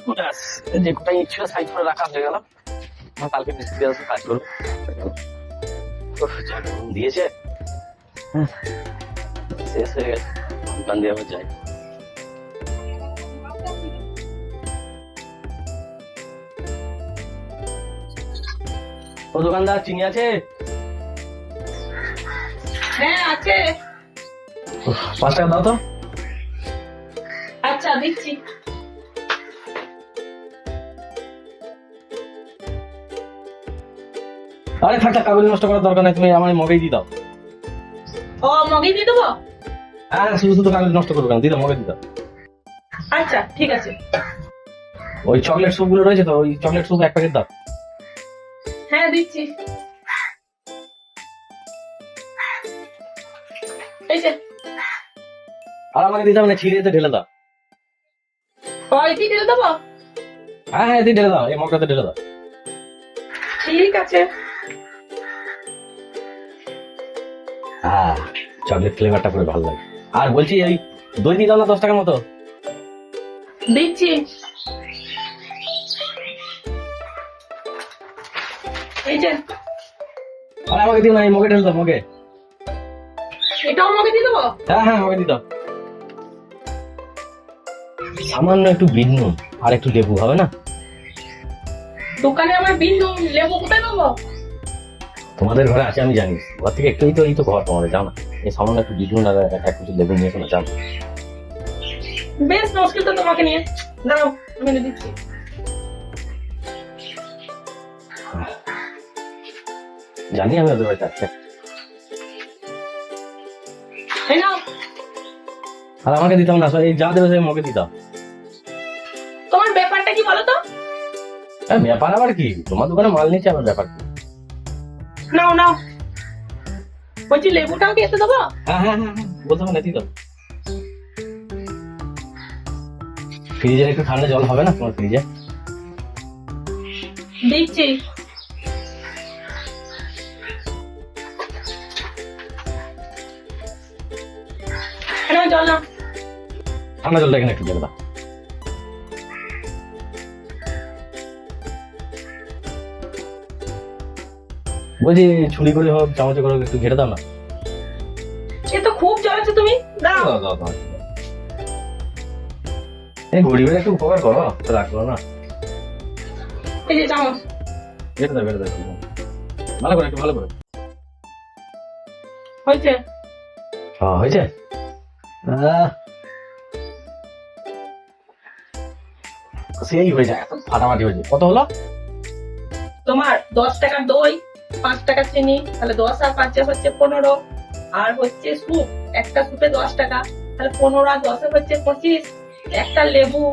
ব্যাস, যে কোটাই ছিল সাইড করে রাখা হয়ে গেল। কালকে মিস্ত্রি আসবে, কাজ করবো। যা গরম দিয়েছে, শেষ হয়ে গেছে। দোকান দিয়ে আবার যাই। ও দোকানদার, চিনি আছে? হ্যাঁ আছে। 5 টাকা দাও তো। আচ্ছা দিচ্ছি। আরে থাক থাক, কাগজ নষ্ট করার দরকার নাই, তুমি আমার মগেই দিয়ে দাও। ও মগে দিয়ে দেবো? হ্যাঁ, শুধু শুধু কাগজ নষ্ট করবো কেন, দিয়ে দাও, মগে দিয়ে দাও। আচ্ছা ঠিক আছে। ওই চকলেট স্যুপ গুলো রয়েছে তো, ওই চকলেট স্যুপ 1 প্যাকেট দাও। হ্যাঁ দিচ্ছি। এই যে আর আমাকে দিতে হবে না, ছিঁড়ে এতে ঢেলে দাও। কয়টি ঢেলে দেবো? হ্যাঁ হ্যাঁ, এতে ঢেলে দাও, এই মগটাতে ঢেলে দাও। ঠিক আছে। হ্যাঁ, চকলেট ফ্লেভারটা করে ভালো লাগে। আর বলছি, ওই দই দিয়ে দাও না 10 টাকার মতো। দিচ্ছি। এই যে আর আমাকে দিও না, এই মগে ঢেলে দাও, মগে। এটাও মগে দিয়ে দেবো? হ্যাঁ হ্যাঁ, মগে দিয়ে দাও। সামান্য একটু বিট নুন আর একটু লেবু হবে না? দোকানে আমার বিন্দু লেবু কোথায় দেবো? তোমাদের ঘরে আছে আমি জানি, ঘর থেকে একটুই তো, এই তো ঘর তোমাদের, যাও না। এই সামান্য একটু বিট নুন আর এক কিছু লেবু নিয়ে এসো না, যাও। বেশ মুশকিল তো তোমাকে নিয়ে। দাঁড়াও আমি এনে দিচ্ছি। জানি আমি ওদের বাড়িতে আছে। এই নাও। আর আমাকে দিতাম না, এই যা দেবে সেই মগে দিতাম। তোমার ব্যাপারটা কি বলো তো? ব্যাপার আবার কি, তোমার দোকানে মাল নিচ্ছে, আমার ব্যাপার কি? নাও নাও। বলছি লেবুটাও কি এতে দেবো? হ্যাঁ হ্যাঁ হ্যাঁ, বলতে হবে না, দিয়ে দাও। ফ্রিজের একটু ঠান্ডা জল হবে না তোমার ফ্রিজে? দিচ্ছি। এনাও জল নাও। ঠান্ডা জলটা এখানে একটু ঢেলে দাও। বলছি, ছুরি করে হোক, চামচে করে হোক, একটু ঘেটে দাও না। এ তো খুব জ্বলেছো তুমি। দাও। দাও, দাও, দাও। এই গরিবের একটু উপকার করো, রাগ করো না। এই যে চামচ। ঘেটে দাও, ঘেটে দাও, ভালো করে, একটু ভালো করে। হয়েছে? হয়েছে। সেই হয়ে যায়, এত ফাটাফাটি হয়েছে। কত হলো? তোমার 10 টাকার দই, 5 টাকার চিনি, তাহলে 10 আর 5 হচ্ছে 15, আর হচ্ছে স্যুপ, একটা স্যুপে 10 টাকা, তাহলে 15 আর 10 হচ্ছে 25, একটা লেবু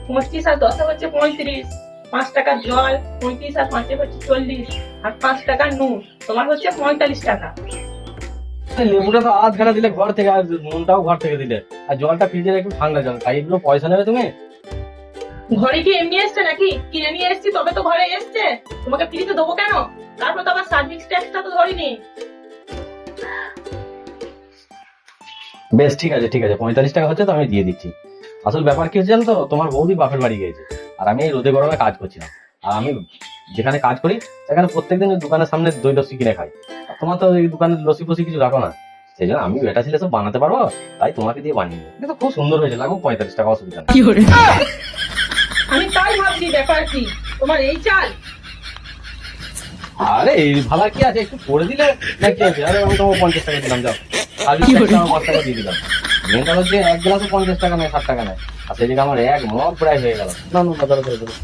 25 আর 10 হচ্ছে 35, 5 টাকার জল 35 আর 5 হচ্ছে 40, আর 5 টাকার নুন, তোমার হচ্ছে 45 টাকা। লেবুটা তো আধ ঘাটা দিলে ঘর থেকে, আর নুনটাও ঘর থেকে দিলে, আর জলটা ফ্রিজের একটু ঠান্ডা জল, তাই এগুলো পয়সা নেবে তুমি? ঘরে কি এমনি এসছে নাকি? কিনে নিয়ে এসছি তবে তো ঘরে এসছে। তোমাকে ফ্রিতে দেবো কেন? তারপর তো আবার সার্ভিস ট্যাক্সটা তো ধরিনি। বেশ, ঠিক আছে ঠিক আছে, 45 টাকা হচ্ছে তো আমি দিয়ে দিচ্ছি। আসল ব্যাপার কি হচ্ছে জানো তো, তোমার বৌদি বাপের বাড়ি গিয়েছে, আর আমি এই রোদে গরমে কাজ করছিলাম। আর আমি যেখানে কাজ করি সেখানে প্রত্যেকদিন ওই দোকানের সামনে দই লস্যি কিনে খাই। আর তোমার তো এই দোকানের লস্যি ফসি কিছু রাখো না, সেই জন্য আমি বেটা ছেলে সব বানাতে পারবো, তাই তোমাকে দিয়ে বানিয়ে দেবো। কিন্তু খুব সুন্দর হয়েছে, লাগো 45 টাকা, অসুবিধা নেই। আমি তাই ভাবছি ব্যাপার কি, তোমার এই চাল। আরে এই ভালো কি আছে, একটু করে দিলে না কি আছে? আরে আমি তোমাকে 50 টাকা দিলাম, যাও। সার্ভিস ট্যাক্স 5 টাকা দিয়ে দিলাম। মেনটা হচ্ছে এক গ্লাসে 50 টাকা নেয়, 60 টাকা নেয়, আর সেদিকে আমার এক মগ প্রায় হয়ে গেল। না না, ধরো ধরো ধরো।